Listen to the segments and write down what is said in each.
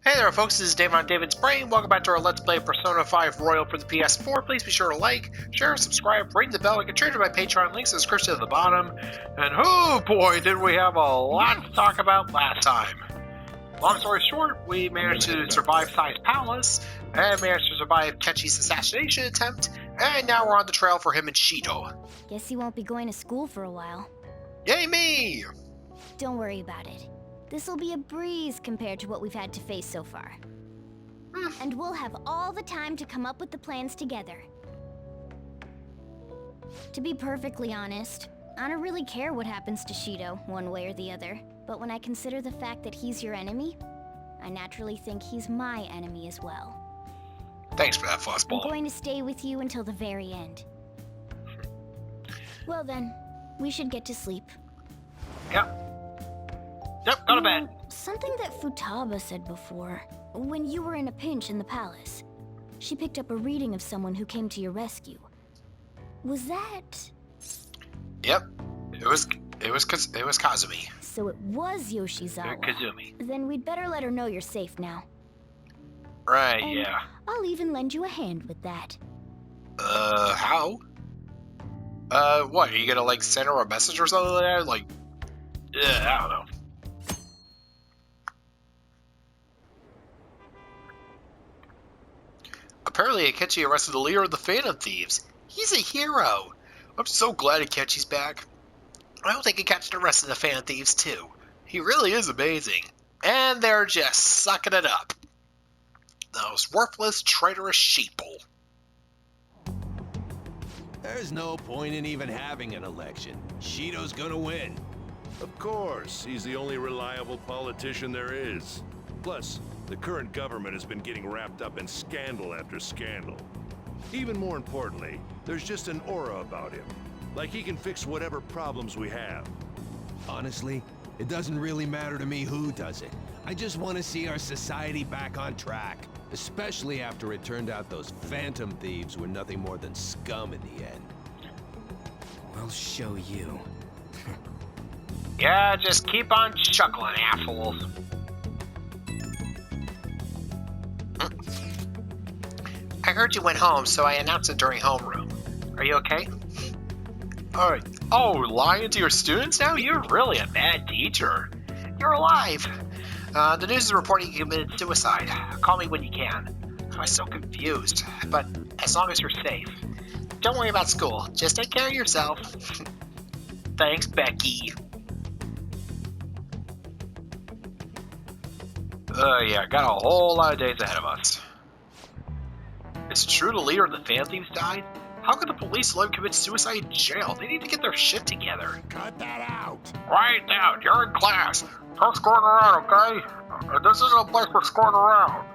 Hey there folks, this is Dave on David's Brain. Welcome back to our Let's Play Persona 5 Royal for the PS4. Please be sure to like, share, subscribe, ring the bell, and contribute to my Patreon. Links in the description at the bottom. And oh boy, did we have a lot to talk about last time. Long story short, we managed to survive Sai's palace, and managed to survive Kechi's assassination attempt, and now we're on the trail for him and Shido. Guess you won't be going to school for a while. Yay me! Don't worry about it. This'll be a breeze compared to what we've had to face so far. And we'll have all the time to come up with the plans together. To be perfectly honest, I don't really care what happens to Shido, one way or the other. But when I consider the fact that he's your enemy, I naturally think he's my enemy as well. Thanks for that fuzzball. I'm going to stay with you until the very end. Well then, we should get to sleep. Yep. Yep, go to bed. Something that Futaba said before, when you were in a pinch in the palace, she picked up a reading of someone who came to your rescue. Was that? Yep, it was Kazumi. So it was Yoshizawa. Kazumi. Then we'd better let her know you're safe now. Right, And yeah. I'll even lend you a hand with that. How? What, are you gonna, like, send her a message or something like that? Like, I don't know. Apparently, Akechi arrested the leader of the Phantom Thieves. He's a hero. I'm so glad Akechi's back. I hope they can catch the rest of the Phantom Thieves, too. He really is amazing. And they're just sucking it up. Those worthless, traitorous sheeple. There's no point in even having an election. Shido's gonna win. Of course, he's the only reliable politician there is. Plus, the current government has been getting wrapped up in scandal after scandal. Even more importantly, there's just an aura about him. Like he can fix whatever problems we have. Honestly, it doesn't really matter to me who does it. I just want to see our society back on track. Especially after it turned out those Phantom Thieves were nothing more than scum in the end. We'll show you. Yeah, just keep on chuckling, assholes. I heard you went home, so I announced it during homeroom. Are you okay? Alright. Oh, lying to your students now? You're really a bad teacher. You're alive. The news is reporting you committed suicide. Call me when you can. I was so confused, but as long as you're safe. Don't worry about school. Just take care of yourself. Thanks, Becky. Yeah, got a whole lot of days ahead of us. It's true the leader of the Phantom Thieves died? How could the police let him commit suicide in jail? They need to get their shit together. Cut that out! Right down, you're in class. Don't screwing around, okay? This isn't a place for screwing around.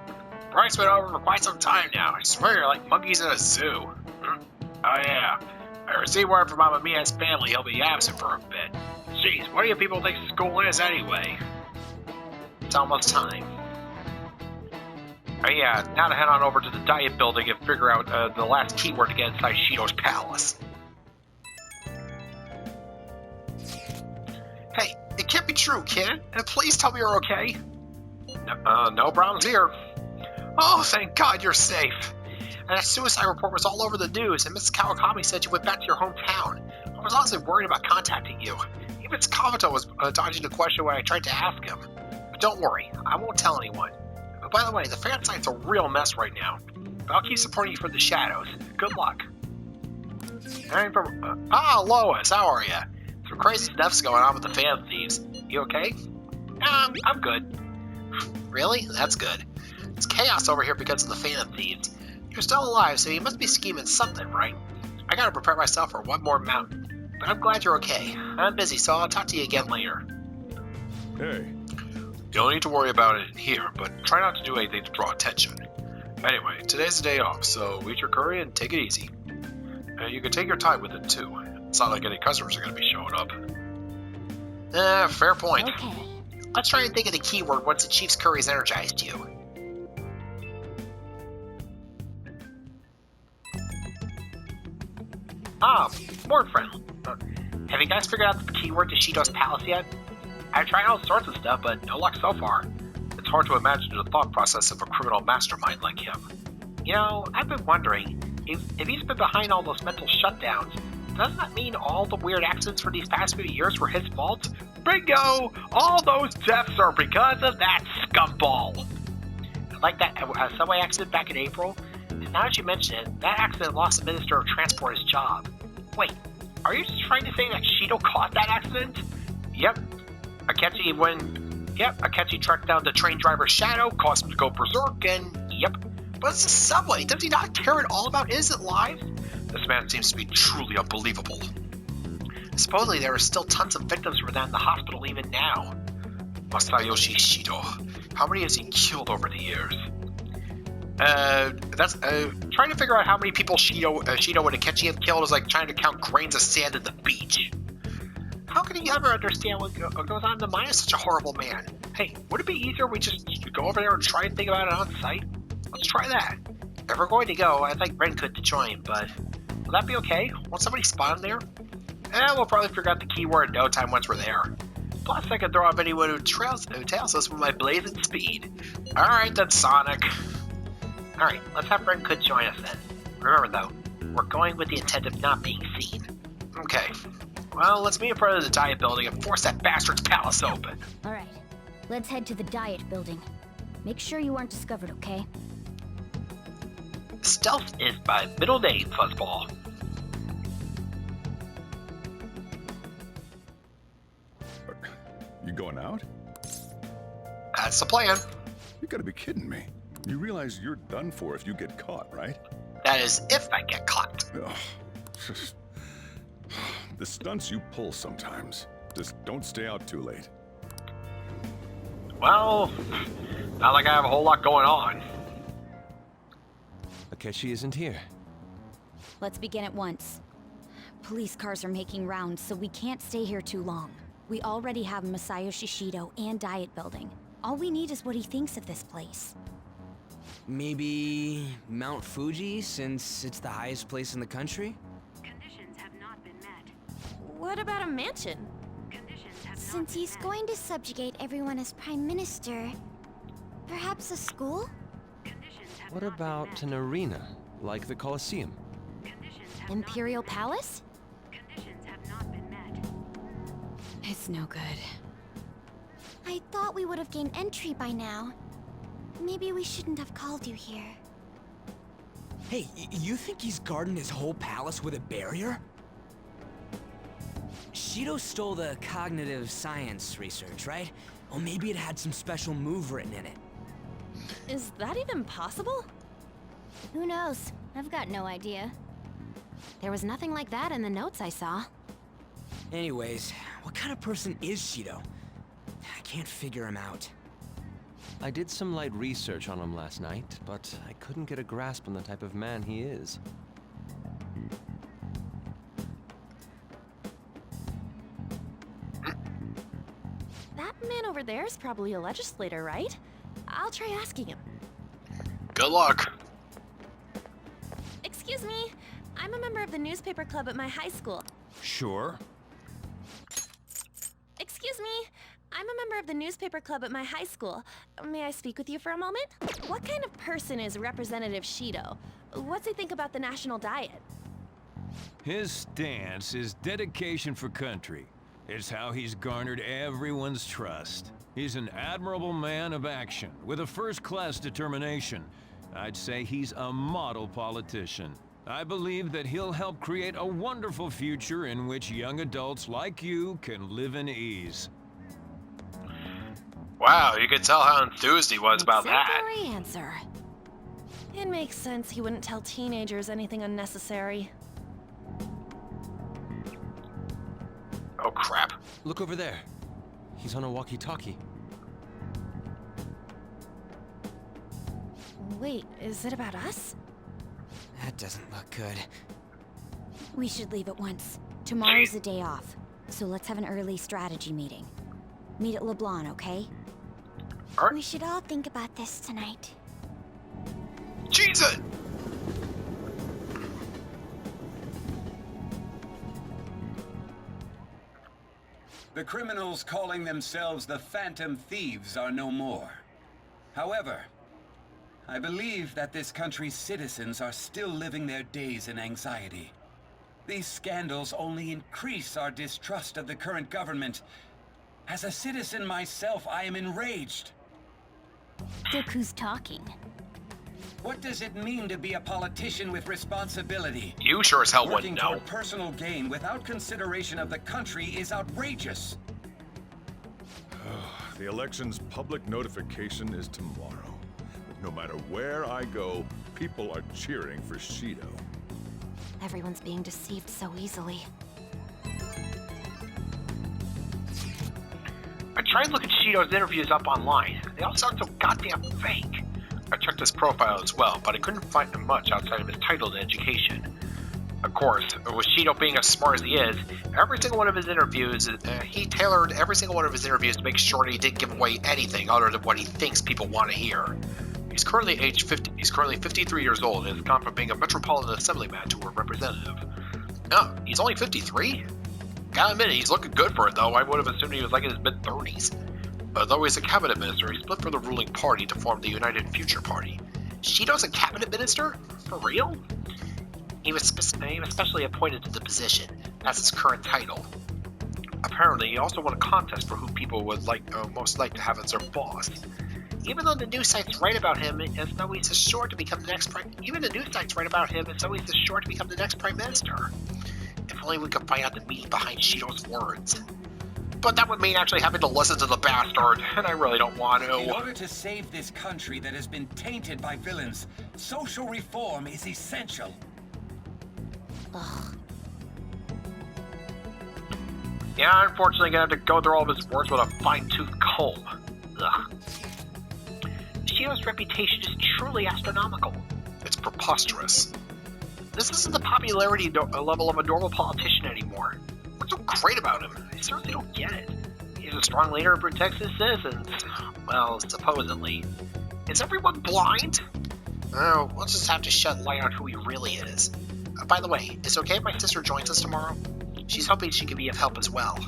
Break's been over for quite some time now. I swear you're like monkeys in a zoo. Oh yeah. I received word from Mama Mia's family he'll be absent for a bit. Jeez, what do you people think school is anyway? It's almost time. Oh yeah, now to head on over to the Diet Building and figure out the last keyword to get inside Shido's palace. Hey, it can't be true, kid. Please tell me you're okay. No problems here. Oh, thank God you're safe. And that suicide report was all over the news, and Mrs. Kawakami said you went back to your hometown. I was honestly worried about contacting you. Even Kabuto was dodging the question when I tried to ask him. But don't worry, I won't tell anyone. But by the way, the fan site's a real mess right now. But I'll keep supporting you from the shadows. Good luck. Lois, how are ya? Some crazy stuff's going on with the Phantom Thieves. You okay? I'm good. Really? That's good. It's chaos over here because of the Phantom Thieves. You're still alive, so you must be scheming something, right? I gotta prepare myself for one more mountain. But I'm glad you're okay. I'm busy, so I'll talk to you again later. Hey. You don't need to worry about it in here, but try not to do anything to draw attention. Anyway, today's the day off, so eat your curry and take it easy. And you can take your time with it, too. It's not like any customers are going to be showing up. Fair point. Okay. Let's try and think of the keyword once the Chief's curry's energized you. More friendly. Have you guys figured out the keyword to Shido's palace yet? I've tried all sorts of stuff, but no luck so far. It's hard to imagine the thought process of a criminal mastermind like him. You know, I've been wondering, if he's been behind all those mental shutdowns, doesn't that mean all the weird accidents for these past few years were his fault? Bingo! All those deaths are because of that scumball! Like that subway accident back in April, and now that you mention it, that accident lost the Minister of Transport his job. Wait, are you just trying to say that Shido caused that accident? Yep. Akechi tracked down the train driver Shadow, caused him to go berserk, and yep. But it's the subway. Does he not care at all about innocent lives? This man seems to be truly unbelievable. Supposedly there are still tons of victims for that in the hospital even now. Masayoshi Shido. How many has he killed over the years? That's trying to figure out how many people Shido and Akechi have killed is like trying to count grains of sand at the beach. How can he ever understand what goes on in the mind of such a horrible man? Hey, would it be easier if we just go over there and try and think about it on site? Let's try that. If we're going to go, I'd like Ren Could to join, but will that be okay? Won't somebody spawn there? We'll probably figure out the keyword in no time once we're there. Plus, I can throw off anyone who tails us with my blazing speed. Alright then, Sonic. Alright, let's have Ren Could join us then. Remember though, we're going with the intent of not being seen. Okay. Well, let's meet in front of the Diet Building and force that bastard's palace open. Alright, let's head to the Diet Building. Make sure you aren't discovered, okay? Stealth is my middle name, Fuzzball. You going out? That's the plan. You gotta be kidding me. You realize you're done for if you get caught, right? That is if I get caught. Ugh. The stunts you pull sometimes. Just don't stay out too late. Well, not like I have a whole lot going on. Akechi isn't here. Let's begin at once. Police cars are making rounds, so we can't stay here too long. We already have Masayoshi Shido and Diet Building. All we need is what he thinks of this place. Maybe Mount Fuji, since it's the highest place in the country? Conditions have not been met. What about a mansion? Conditions have Since he's going to subjugate everyone as Prime Minister, perhaps a school? What about an arena, like the Colosseum? Imperial Palace? Conditions have not been met. It's no good. I thought we would have gained entry by now. Maybe we shouldn't have called you here. Hey, you think he's guarding his whole palace with a barrier? Shido stole the cognitive science research, right? Well, maybe it had some special move written in it. Is that even possible? Who knows? I've got no idea. There was nothing like that in the notes I saw. Anyways, what kind of person is Shido? I can't figure him out. I did some light research on him last night, but I couldn't get a grasp on the type of man he is. That man over there is probably a legislator, right? I'll try asking him. Good luck. Excuse me, I'm a member of the newspaper club at my high school. Sure. Excuse me, I'm a member of the newspaper club at my high school. May I speak with you for a moment? What kind of person is Representative Shido? What's he think about the national diet? His stance is dedication for country. It's how he's garnered everyone's trust. He's an admirable man of action, with a first-class determination. I'd say he's a model politician. I believe that he'll help create a wonderful future in which young adults like you can live in ease. Wow, you could tell how enthused he was about that. Exemplary answer. It makes sense he wouldn't tell teenagers anything unnecessary. Oh crap. Look over there. He's on a walkie-talkie. Wait, is it about us? That doesn't look good. We should leave at once. Tomorrow's the day off, so let's have an early strategy meeting. Meet at LeBlanc, okay? We should all think about this tonight. Jesus! The criminals calling themselves the Phantom Thieves are no more. However, I believe that this country's citizens are still living their days in anxiety. These scandals only increase our distrust of the current government. As a citizen myself, I am enraged. Look who's talking. What does it mean to be a politician with responsibility? You sure as hell Working wouldn't know. toward personal gain without consideration of the country is outrageous. The election's public notification is tomorrow. But no matter where I go, people are cheering for Shido. Everyone's being deceived so easily. I tried looking Shido's interviews up online. They all sound so goddamn fake. I checked his profile as well, but I couldn't find him much outside of his title and education. Of course, with Shido being as smart as he is, every single one of his interviews, he tailored every single one of his interviews to make sure that he didn't give away anything other than what he thinks people want to hear. He's currently age 50. He's currently 53 years old and has gone from being a metropolitan assemblyman to a representative. No, he's only 53? Gotta admit, he's looking good for it, though. I would have assumed he was like in his mid-30s. Although he's a cabinet minister, he split from the ruling party to form the United Future Party. Shido's a cabinet minister? For real? He was specially appointed to the position. That's his current title. Apparently, he also won a contest for who people would most like to have as their boss. Even though the news sites write about him as though he's assured to become the next prime. Even the news sites write about him as though he's assured to become the next prime minister. If only we could find out the meaning behind Shido's words. But that would mean actually having to listen to the bastard, and I really don't want to. In order to save this country that has been tainted by villains, social reform is essential. Ugh. Yeah, I'm unfortunately gonna have to go through all of his words with a fine-tooth comb. Ugh. Shido's reputation is truly astronomical. It's preposterous. This isn't the popularity level of a normal politician anymore. What's so great about him? I certainly don't get it. He's a strong leader and protects his citizens. Well, supposedly. Is everyone blind? Oh, we'll just have to shed light on who he really is. By the way, is it okay if my sister joins us tomorrow? She's hoping she can be of help as well.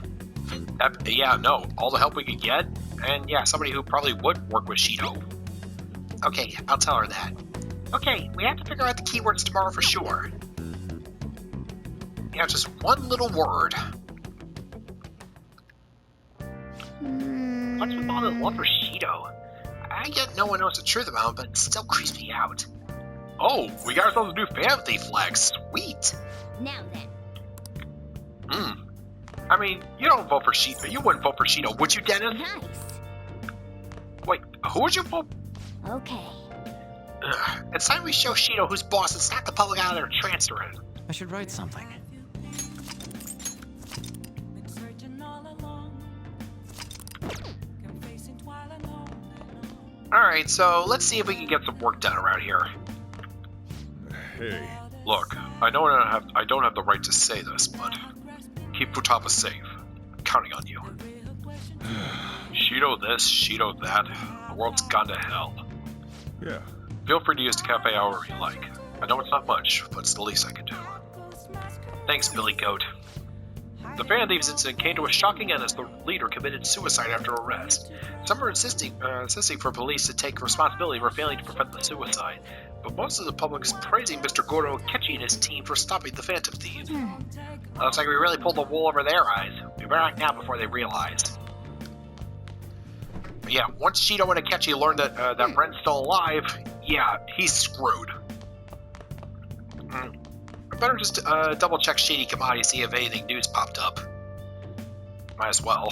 Yeah, no, all the help we could get, and yeah, somebody who probably would work with Shido. Okay, I'll tell her that. Okay, we have to figure out the keywords tomorrow for sure. Yeah, just one little word. What's with all the love for Shido? I get no one knows the truth about him, but it still creeps me out. Oh, we got ourselves a new fan thief flag. Sweet. Now then. I mean, you don't vote for Shido. You wouldn't vote for Shido, would you, Dennis? Nice. Wait, who would you vote? Okay. It's time we show Shido who's boss and snap the public out of their trance to him. I should write something. Alright, so let's see if we can get some work done around here. Hey. Look, I know I don't have the right to say this, but keep Futaba safe. I'm counting on you. Shido this, Shido that. The world's gone to hell. Yeah. Feel free to use the cafe however you like. I know it's not much, but it's the least I can do. Thanks, Billy Goat. The fan thieves incident came to a shocking end as the leader committed suicide after arrest. Some are insisting for police to take responsibility for failing to prevent the suicide, but most of the public is praising Mr. Goro Akechi and his team for stopping the phantom thieves. Looks like we really pulled the wool over their eyes. We better act now before they realize. But yeah, once Shido and Akechi learned that Ren's still alive, yeah, he's screwed. I better just double check Shady Commodity, see if anything news popped up. Might as well.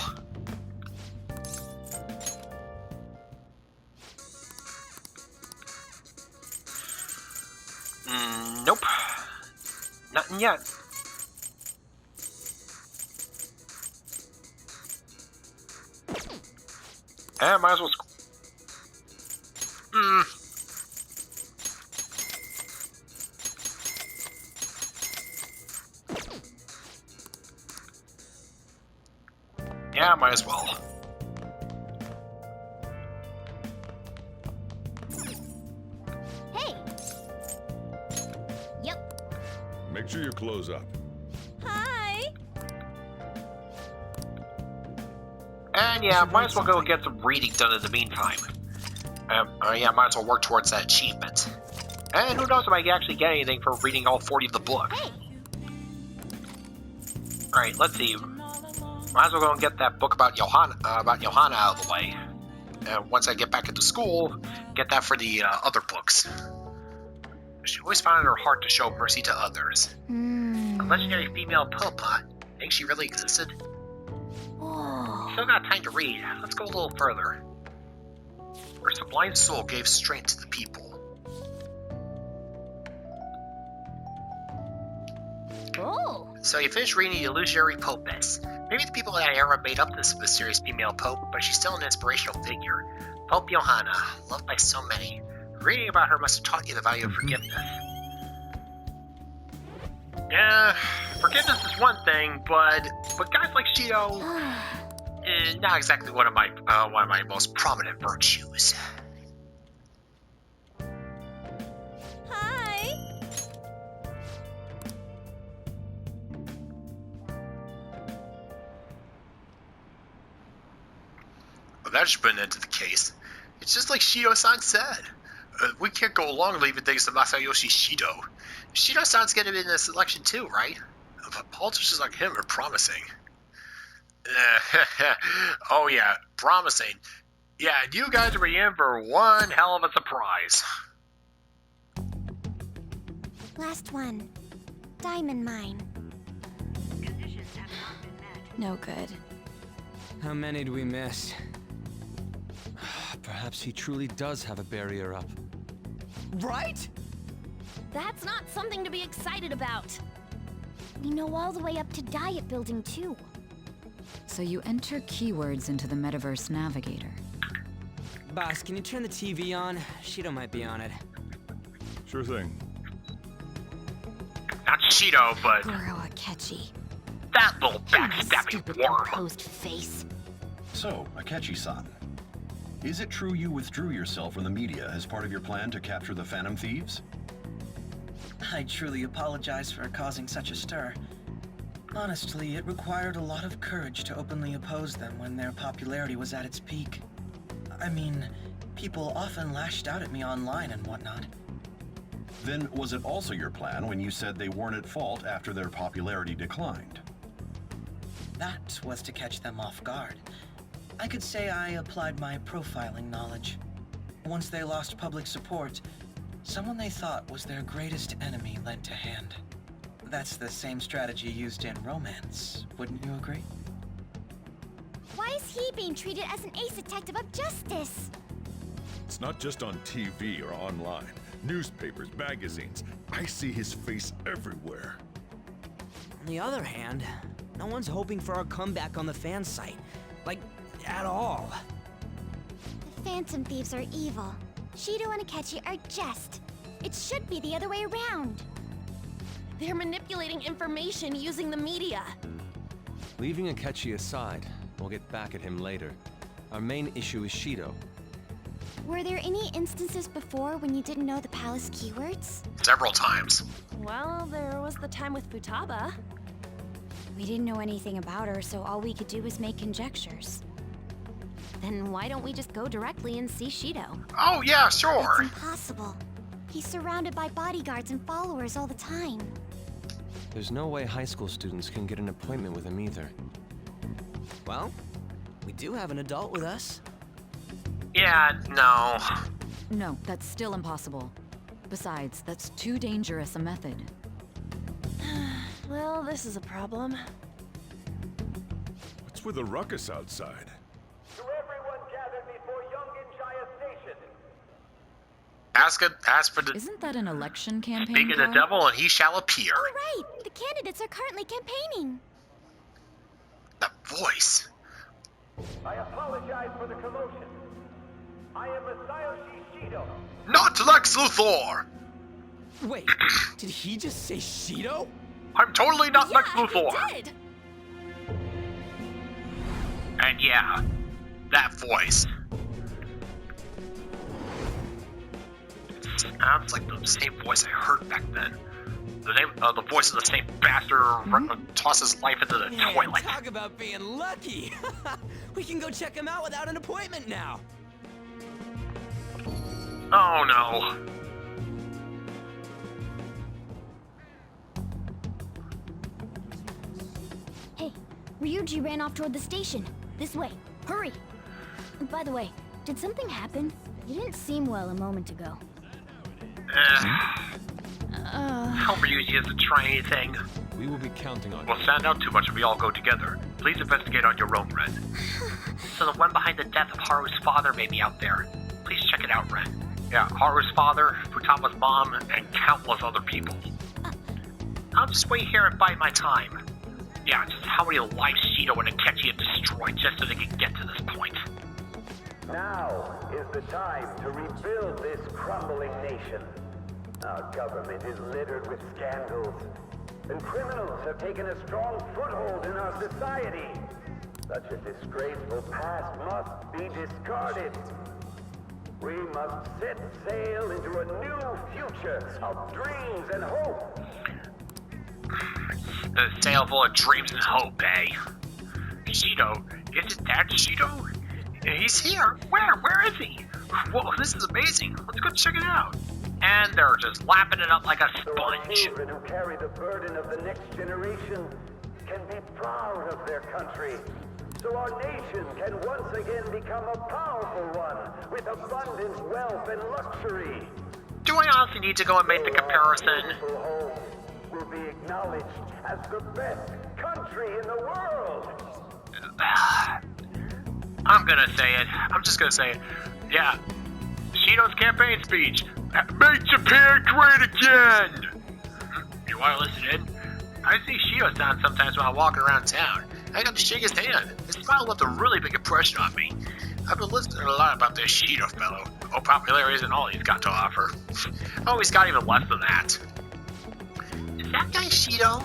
Nope. Nothing yet. Might as well. Yeah, might as well. Hey! Yep. Make sure you close up. Hi! And yeah, might as well go get some reading done in the meantime. Yeah, might as well work towards that achievement. And who knows if I can actually get anything for reading all 40 of the book. Hey! Alright, let's see. Might as well go and get that book about Johanna out of the way. Once I get back into school, get that for the other books. She always found it in her heart to show mercy to others. A legendary female Pillpot. Think she really existed? Still got time to read. Let's go a little further. Her sublime soul gave strength to the people. Oh! So you finished reading the illusionary Popess. Maybe the people of that era made up this mysterious female pope, but she's still an inspirational figure. Pope Johanna, loved by so many. Reading about her must have taught you the value of forgiveness. Yeah, forgiveness is one thing, but guys like Shido, not exactly one of my most prominent virtues. Hi! Well, that should put an end to the case. It's just like Shido-san said. We can't go along leaving things to Masayoshi Shido. Shido-san's gonna be in this election too, right? But politicians like him are promising. Oh yeah, promising. Yeah, and you guys are in for one hell of a surprise. Last one. Diamond mine. Conditions have not been met. No good. How many do we miss? Perhaps he truly does have a barrier up. Right? That's not something to be excited about. We know all the way up to Diet Building, too. So you enter keywords into the Metaverse Navigator. Boss, can you turn the TV on? Shido might be on it. Sure thing. Not Shido, but Goro Akechi. that little Stupid backstabbing worm. composed face. So, Akechi-san, is it true you withdrew yourself from the media as part of your plan to capture the Phantom Thieves? I truly apologize for causing such a stir. Honestly, it required a lot of courage to openly oppose them when their popularity was at its peak. I mean, people often lashed out at me online and whatnot. Then was it also your plan when you said they weren't at fault after their popularity declined? That was to catch them off guard. I could say I applied my profiling knowledge. Once they lost public support, someone they thought was their greatest enemy lent a hand. That's the same strategy used in romance, wouldn't you agree? Why is he being treated as an ace detective of justice? It's not just on TV or online. Newspapers, magazines. I see his face everywhere. On the other hand, no one's hoping for our comeback on the fan site. Like, at all. The Phantom Thieves are evil. Shido and Akechi are just. It should be the other way around. They're manipulating information using the media. Leaving Akechi aside, we'll get back at him later. Our main issue is Shido. Were there any instances before when you didn't know the palace keywords? Several times. Well, there was the time with Futaba. We didn't know anything about her, so all we could do was make conjectures. Then why don't we just go directly and see Shido? Oh yeah, sure. It's impossible. He's surrounded by bodyguards and followers all the time. There's no way high school students can get an appointment with him either. Well, we do have an adult with us. Yeah, no. No, that's still impossible. Besides, that's too dangerous a method. Well, this is a problem. What's with the ruckus outside? To everyone gathered before Yongen-Jaya Station. Ask for the Isn't that an election campaign? speak of the card? devil and he shall appear. Oh, right! The candidates are currently campaigning. That voice. I apologize for the commotion. I am Masayoshi Shido. Not Lex Luthor! Wait, did he just say Shido? I'm totally not Lex Luthor. He did. And yeah, that voice. It sounds like the same voice I heard back then. The voice of the same bastard tosses life into the Man, toilet. talk about being lucky! We can go check him out without an appointment now! Oh no. Hey, Ryuji ran off toward the station. This way. Hurry! By the way, did something happen? You didn't seem well a moment ago. Hope Ryuji doesn't try anything. We will be counting on We'll stand out too much if we all go together. Please investigate on your own, Ren. So the one behind the death of Haru's father may be out there. Please check it out, Ren. Yeah, Haru's father, Futama's mom, and countless other people. I'll just wait here and bide my time. Yeah, just how many lives Shido and Akechi have destroyed just so they can get to this point. Now is the time to rebuild this crumbling nation. Our government is littered with scandals, and criminals have taken a strong foothold in our society. Such a disgraceful past must be discarded. We must set sail into a new future of dreams and hope. A sail full of dreams and hope, eh? Shido? Is it that Shido? He's here. Where? Where is he? Whoa, this is amazing. Let's go check it out. And they're just lapping it up like a sponge. Children who carry the burden of the next generation can be proud of their country. So our nation can once again become a powerful one with abundant wealth and luxury. Do I honestly need to go and make the comparison? Home will be acknowledged as the best country in the world. I'm gonna say it. I'm just gonna say it. Yeah. Shido's campaign speech. Make Japan great again! You wanna listen in? I see Shido sound sometimes when I'm walking around town. I got to shake his hand. His smile left a really big impression on me. I've been listening a lot about this Shido fellow. Oh, popularity isn't all he's got to offer. Oh, he's got even less than that. Is that guy Shido?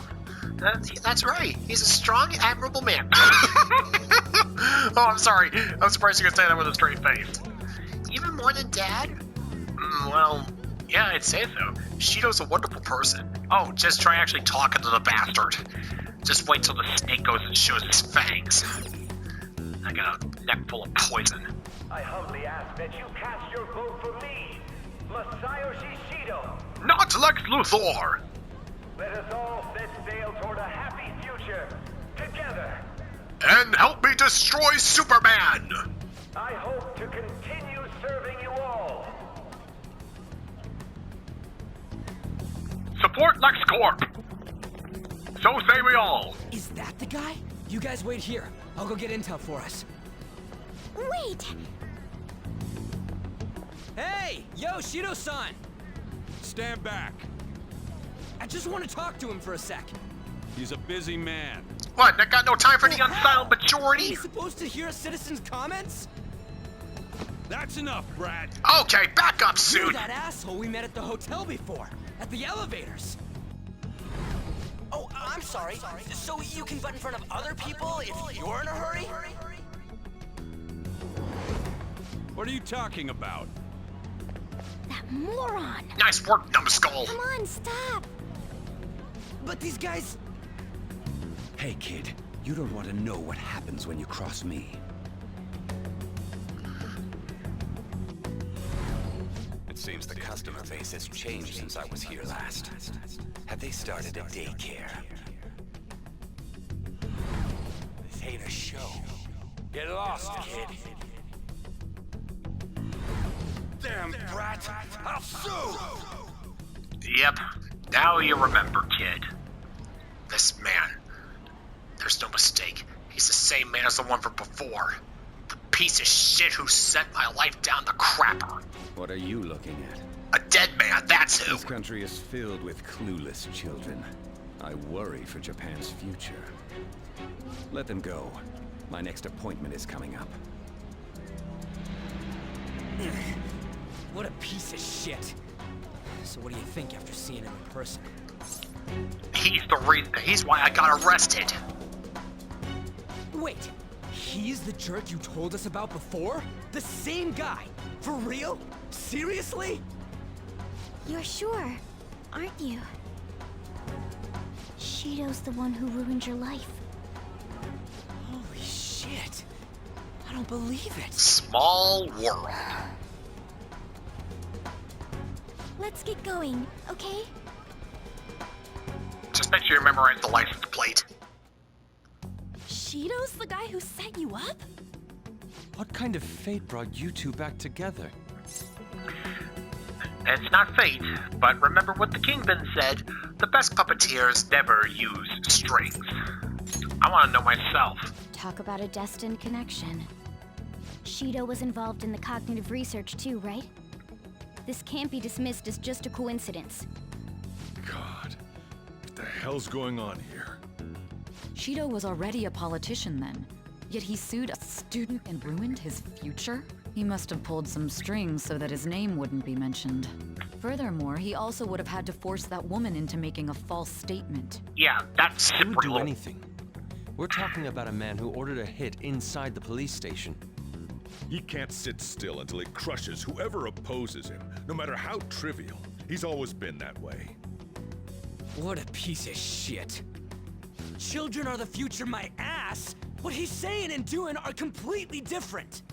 That's right. He's a strong, admirable man. Oh, I'm sorry. I'm surprised you could say that with a straight face. Even more than Dad? Well, yeah, I'd say so. Shido's a wonderful person. Oh, just try actually talking to the bastard. Just wait till the snake goes and shows his fangs. I got a neck full of poison. I humbly ask that you cast your vote for me, Masayoshi Shido. Not Lex Luthor! Let us all set sail toward a happy future, together. And help me destroy Superman! I hope to continue serving you all. Support LexCorp! So say we all! Is that the guy? You guys wait here. I'll go get intel for us. Wait! Hey! Yo, Shido-san! Stand back. I just want to talk to him for a sec. He's a busy man. What, I got no time for the unsilent majority? Are you supposed to hear a citizen's comments? That's enough, Brad. Okay, back up, You're suit! that asshole we met at the hotel before. At the elevators. Oh, I'm sorry. So you can butt in front of other people if you're in a hurry? What are you talking about? That moron! Nice work, numbskull! Come on, stop! But these guys... Hey, kid. You don't want to know what happens when you cross me. It seems the customer base has changed since I was here last. Have they started a daycare? This ain't a show. Get lost, kid. Damn brat! I'll sue! Yep, now you remember, kid. This man. There's no mistake. He's the same man as the one from before. The piece of shit who sent my life down the crapper. What are you looking at? A dead man, that's who! This country is filled with clueless children. I worry for Japan's future. Let them go. My next appointment is coming up. What a piece of shit. So what do you think after seeing him in person? He's the reason. He's why I got arrested. Wait, he's the jerk you told us about before? The same guy? For real? Seriously? You're sure, aren't you? Shido's the one who ruined your life. Holy shit. I don't believe it. Small world. Let's get going, okay? Just make sure you memorize the license plate. Shido's the guy who set you up? What kind of fate brought you two back together? It's not fate, but remember what the Kingpin said. The best puppeteers never use strings. I want to know myself. Talk about a destined connection. Shido was involved in the cognitive research too, right? This can't be dismissed as just a coincidence. God, what the hell's going on here? Shido was already a politician then, yet he sued a student and ruined his future? He must have pulled some strings so that his name wouldn't be mentioned. Furthermore, he also would have had to force that woman into making a false statement. Yeah, that's Who would do anything? We're talking about a man who ordered a hit inside the police station. He can't sit still until he crushes whoever opposes him, no matter how trivial. He's always been that way. What a piece of shit. Children are the future, my ass! What he's saying and doing are completely different.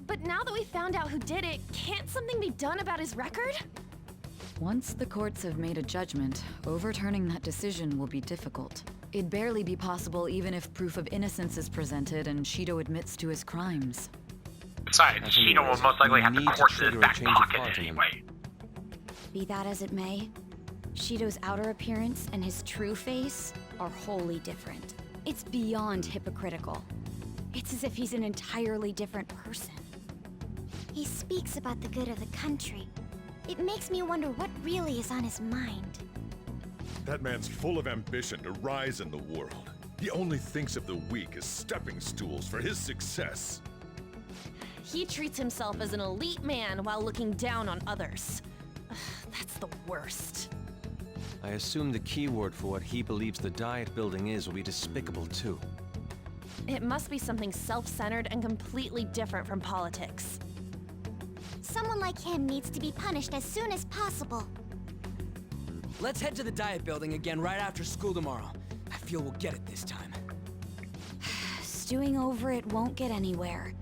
But now that we found out who did it, can't something be done about his record? Once the courts have made a judgment, overturning that decision will be difficult. It'd barely be possible even if proof of innocence is presented and Shido admits to his crimes. Besides, Shido will most likely have the courts in his back pocket anyway. Be that as it may, Shido's outer appearance and his true face are wholly different. It's beyond hypocritical. It's as if he's an entirely different person. He speaks about the good of the country. It makes me wonder what really is on his mind. That man's full of ambition to rise in the world. He only thinks of the weak as stepping stools for his success. He treats himself as an elite man while looking down on others. Ugh, that's the worst. I assume the key word for what he believes the Diet Building is will be despicable too. It must be something self-centered and completely different from politics. Someone like him needs to be punished as soon as possible. Let's head to the Diet Building again right after school tomorrow. I feel we'll get it this time. Stewing over it won't get anywhere.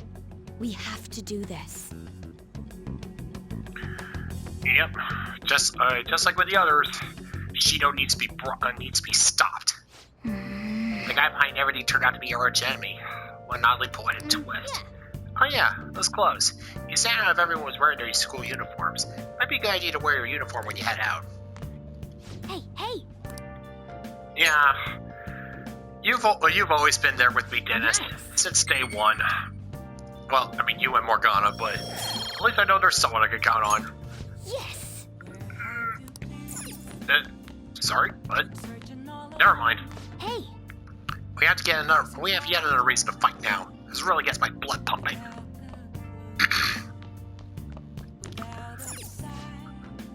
We have to do this. Yep, just like with the others, Shido needs to be stopped. The guy behind everything turned out to be our arch enemy. What an oddly poetic twist. Oh yeah, those clothes. You said if everyone was wearing their school uniforms. Might be a good idea to wear your uniform when you head out. Hey! Yeah. You've always been there with me, Dennis, since day one. Well, I mean, you and Morgana, but at least I know there's someone I can count on. Yes! Sorry, what? Never mind. Hey! We have yet another reason to fight now. This really gets my blood pumping.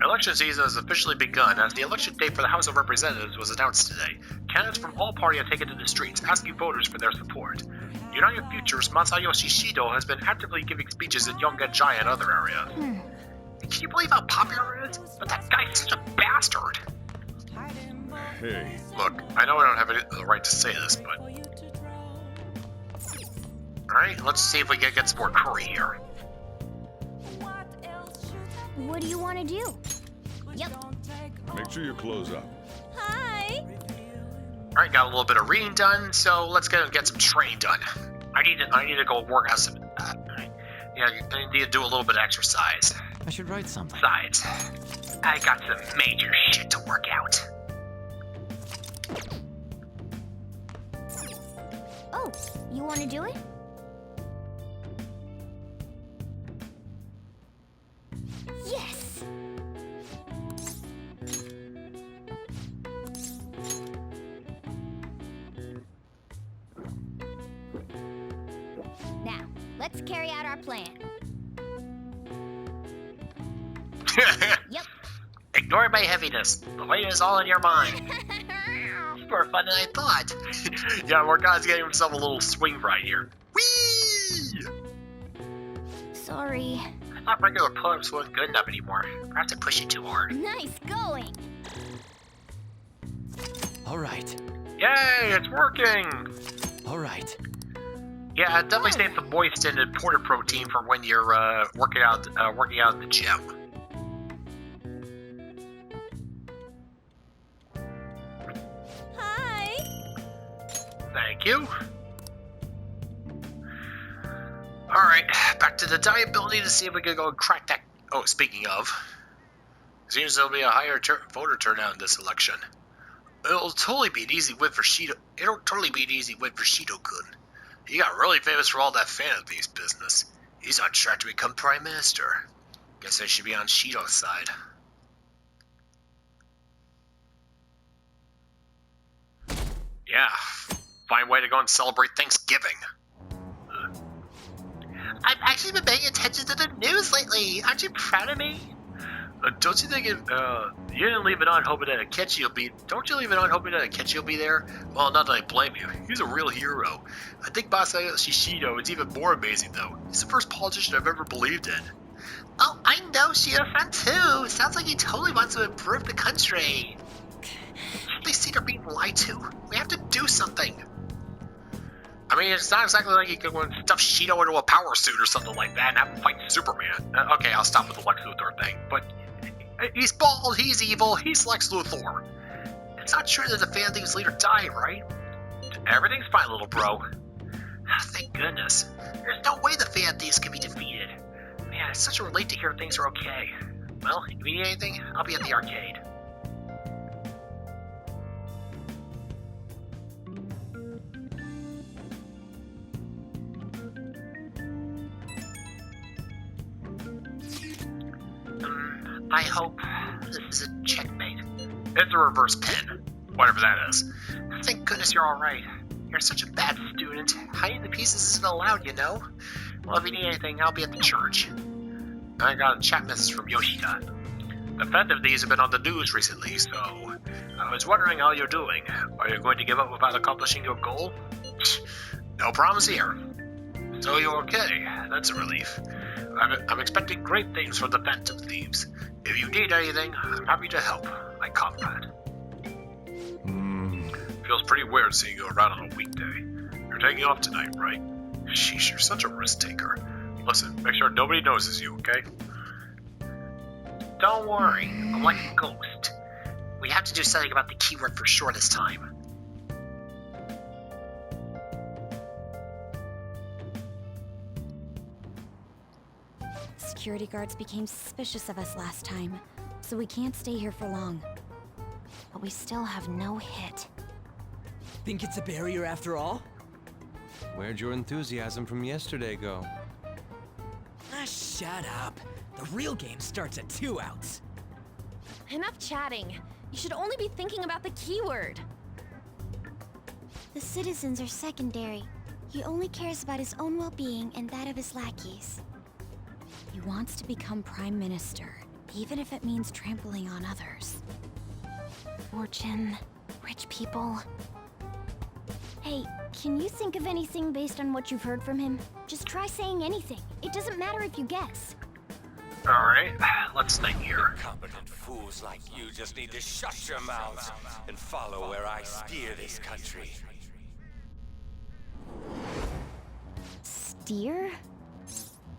Election season has officially begun, as the election date for the House of Representatives was announced today. Candidates from all parties have taken to the streets, asking voters for their support. United Futures Masayoshi Shido has been actively giving speeches in Yongenjaya and other areas. Can you believe how popular it is? But that guy's such a bastard! Hey. Look, I know I don't have the right to say this, but... Alright, let's see if we can get some more curry here. What do you want to do? Yep. Make sure you close up. Hi! Alright, got a little bit of reading done, so let's go and get some training done. I need to go work out some... I need to do a little bit of exercise. I should write something. Besides, I got some major shit to work out. Oh, you want to do it? Yes! Now, let's carry out our plan. Yep. Ignore my heaviness. The weight is all in your mind. It's more fun than I thought. Yeah, Morgana's getting himself a little swing right here. Whee! Sorry. I thought regular pull-ups wasn't good enough anymore. Perhaps I pushed it too hard. Nice going! All right. Yay, it's working! All right. Yeah, definitely save the moistened and porter protein for when you're working out at the gym. you. Alright, back to the diet building to see if we can go and crack that. Oh, speaking of, seems there'll be a higher voter turnout in this election. It'll totally be an easy win for Shido. Kun. He got really famous for all that fan of these business. He's on track to become Prime Minister. Guess I should be on Shido's side. Yeah, fine way to go and celebrate Thanksgiving. I've actually been paying attention to the news lately. Aren't you proud of me? Don't you think you didn't leave it on hoping that Akechi will be... Don't you leave it on hoping that Akechi will be there? Well, not that I blame you. He's a real hero. I think Masayoshi Shido is even more amazing, though. He's the first politician I've ever believed in. Oh, I know Shido-san, too. Sounds like he totally wants to improve the country. They see they're being lied to. We have to do something. I mean, it's not exactly like you could stuff Shido into a power suit or something like that and have him fight Superman. Okay, I'll stop with the Lex Luthor thing, but he's bald, he's evil, he's Lex Luthor. It's not true that the Fan Thieves leader died, right? Everything's fine, little bro. Thank goodness. There's no way the Fan Thieves can be defeated. Man, it's such a relief to hear things are okay. Well, if you need anything, I'll be at the arcade. I hope this is a checkmate. It's a reverse pin, whatever that is. Thank goodness you're alright. You're such a bad student. Hiding the pieces isn't allowed, you know? Well, if you need anything, I'll be at the church. I got a chat message from Yoshida. The Phantom Thieves have been on the news recently, so I was wondering how you're doing. Are you going to give up without accomplishing your goal? No promise here. So you're okay. That's a relief. I'm expecting great things from the Phantom Thieves. If you need anything, I'm happy to help, my comrade. Feels pretty weird seeing you around on a weekday. You're taking off tonight, right? Sheesh, you're such a risk taker. Listen, make sure nobody notices you, okay? Don't worry, I'm like a ghost. We have to do something about the keyword for sure this time. Security guards became suspicious of us last time, so we can't stay here for long. But we still have no hit. Think it's a barrier after all? Where'd your enthusiasm from yesterday go? Ah, shut up. The real game starts at 2 outs. Enough chatting. You should only be thinking about the keyword. The citizens are secondary. He only cares about his own well-being and that of his lackeys. He wants to become Prime Minister, even if it means trampling on others. Fortune, rich people. Hey, can you think of anything based on what you've heard from him? Just try saying anything. It doesn't matter if you guess. Alright, let's think here. Competent fools like you just need to shut your mouths and follow where I steer this country. Steer?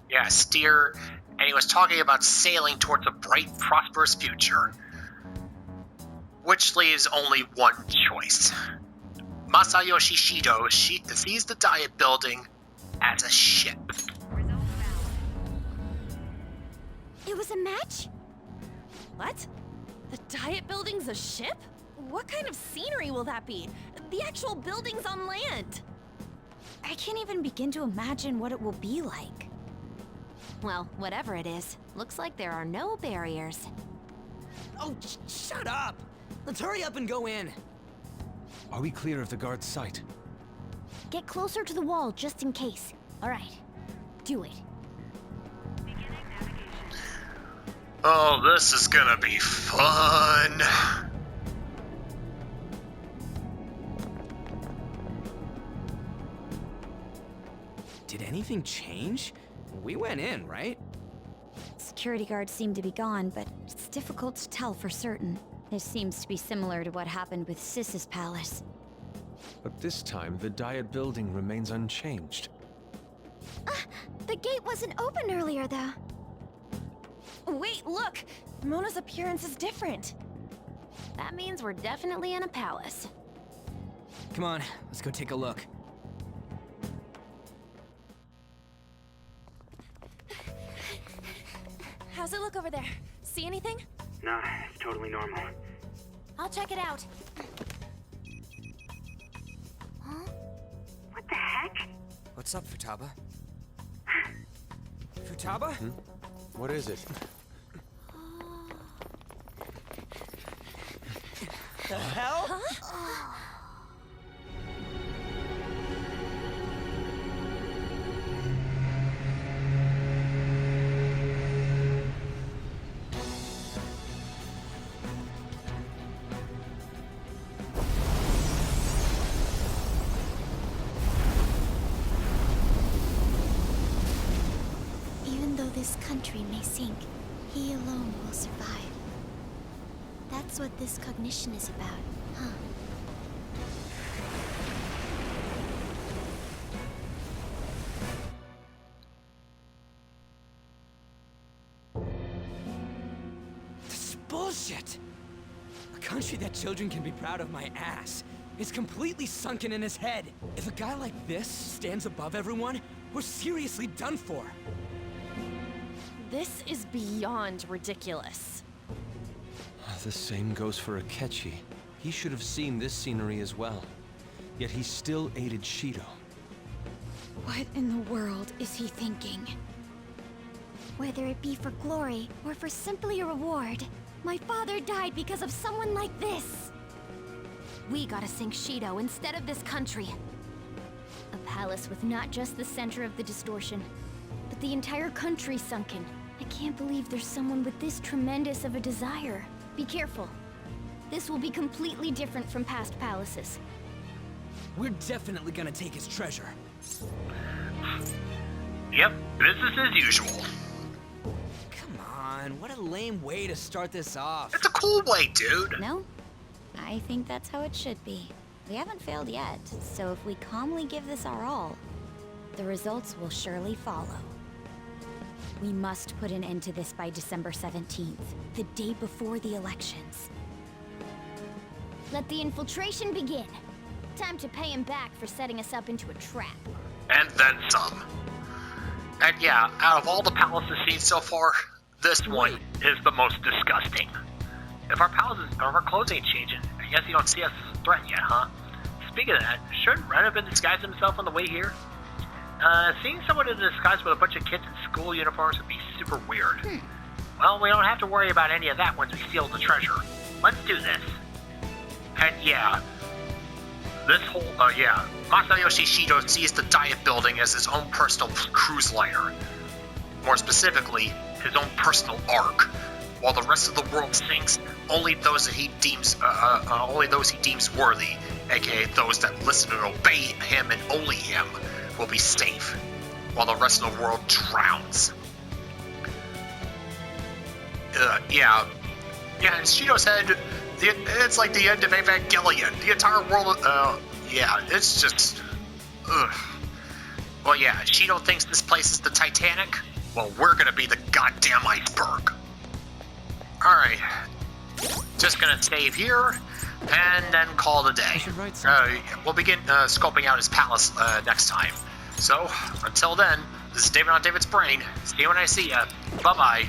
Yeah, steer, and he was talking about sailing towards a bright, prosperous future. Which leaves only one choice. Masayoshi Shido sees the diet building as a ship. It was a match? What? The diet building's a ship? What kind of scenery will that be? The actual building's on land. I can't even begin to imagine what it will be like. Well, whatever it is, looks like there are no barriers. Oh, shut up! Let's hurry up and go in. Are we clear of the guard's sight? Get closer to the wall just in case. Alright, do it. Oh, this is gonna be fun. Did anything change? We went in, right? Security guards seem to be gone, but it's difficult to tell for certain. This seems to be similar to what happened with Sis's palace. But this time, the diet building remains unchanged. The gate wasn't open earlier, though. Wait, look! Mona's appearance is different. That means we're definitely in a palace. Come on, let's go take a look. How's it look over there? See anything? Nah, it's totally normal. I'll check it out. What the heck? What's up, Futaba? Futaba? What is it? The hell? Huh? Even though this country may sink, he alone will survive. That's what this cognition is about, huh? This is bullshit! A country that children can be proud of my ass. It's completely sunken in his head. If a guy like this stands above everyone, we're seriously done for. This is beyond ridiculous. The same goes for Akechi. He should have seen this scenery as well. Yet he still aided Shido. What in the world is he thinking? Whether it be for glory or for simply a reward, my father died because of someone like this. We gotta sink Shido instead of this country. A palace with not just the center of the distortion, but the entire country sunken. I can't believe there's someone with this tremendous of a desire. Be careful. This will be completely different from past palaces. We're definitely gonna take his treasure. Yep, business as usual. Come on, what a lame way to start this off. It's a cool way, dude. No? I think that's how it should be. We haven't failed yet, so if we calmly give this our all, the results will surely follow. We must put an end to this by December 17th, the day before the elections. Let the infiltration begin. Time to pay him back for setting us up into a trap. And then some. And yeah, out of all the palaces seen so far, this one is the most disgusting. If our clothes ain't changing, I guess you don't see us as a threat yet, huh? Speaking of that, shouldn't Ren have been disguised himself on the way here? Seeing someone in disguise with a bunch of kids in school uniforms would be super weird. Well, we don't have to worry about any of that once we steal the treasure. Let's do this. And yeah, Masayoshi Shido sees the Diet Building as his own personal cruise liner. More specifically, his own personal ark. While the rest of the world sinks, only those he deems worthy, aka those that listen and obey him and only him, will be safe, while the rest of the world drowns. And Shido's head, it's like the end of Evangelion. The entire world, it's just, Well, yeah, Shido thinks this place is the Titanic. Well, we're gonna be the goddamn iceberg. Alright, just gonna save here, and then call it a day. We'll begin scoping out his palace next time. So, until then, this is David on David's Brain. See you when I see ya. Bye-bye.